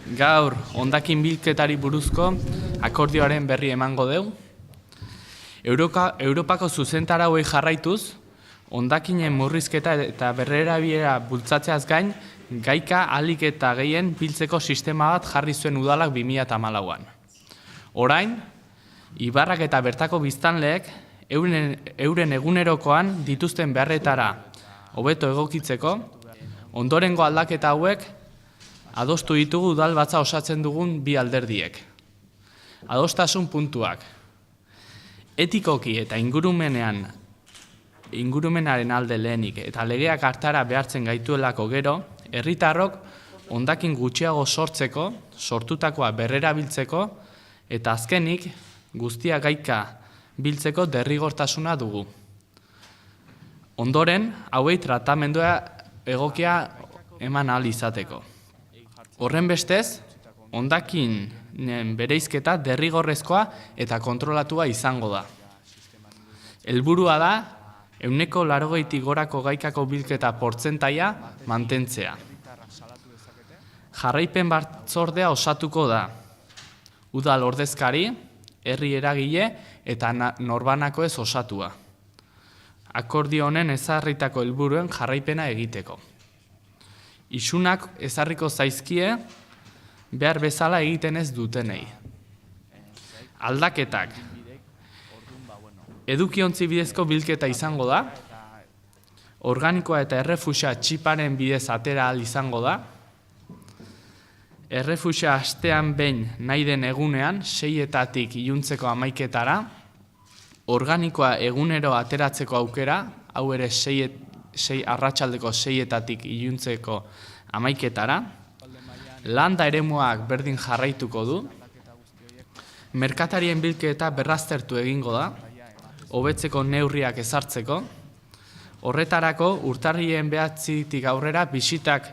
Gaur hondakin bilketari buruzko akordioaren berri emango deu. Europako zuzentarauei jarraituz, hondakinen murrizketa eta berrerabilera bultzatzeaz gain, gaika ahalik eta gehien biltzeko sistema bat jarri zuen udalak 2014an. Orain, ibarrak eta bertako biztanleek euren egunerokoan dituzten beharretara hobeto egokitzeko, ondorengo aldaketa hauek adostu ditugu udalbatza osatzen dugun bi alderdiek. Adostasun puntuak. Etikoki eta ingurumenaren alde lehenik eta legeak hartara behartzen gaituelako gero, herritarrok hondakin gutxiago sortzeko, sortutakoa berrerabiltzeko eta azkenik guztia gaika biltzeko derrigortasuna dugu. Ondoren, hauei tratamendua egokia eman ahal izateko. Horren bestez, hondakinen bereizketa derrigorrezkoa eta kontrolatua izango da. Helburua da, 80% gorako gaikako bilketa portzentaia mantentzea. Jarraipen batzordea osatuko da. Udal ordezkari, herri eragile eta norbanako ez osatua. Akordio honen ezarritako helburuen jarraipena egiteko. Isunak ezarriko zaizkie behar bezala egiten ez dutenei. Aldaketak. Edukiontzi bidezko bilketa izango da. Organikoa eta errefusa txiparen bidez atera ahal izango da. Errefusa astean behin nahi den egunean 6etatik iluntzeko 11etara. Organikoa egunero ateratzeko aukera, hau ere arratsaldeko 6etatik iluntzeko 11etara. Landa eremuak berdin jarraituko du. Merkatarien bilketa berraztertu egingo da, hobetzeko neurriak ezartzeko. Horretarako, urtarrilen 9tik aurrera bisitak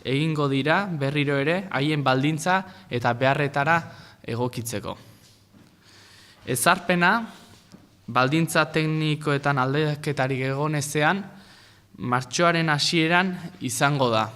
egingo dira berriro ere haien baldintza eta beharretara egokitzeko. Ezarpena, baldintza teknikoetan aldaketarik egon ezean, martxoaren hasieran izango da.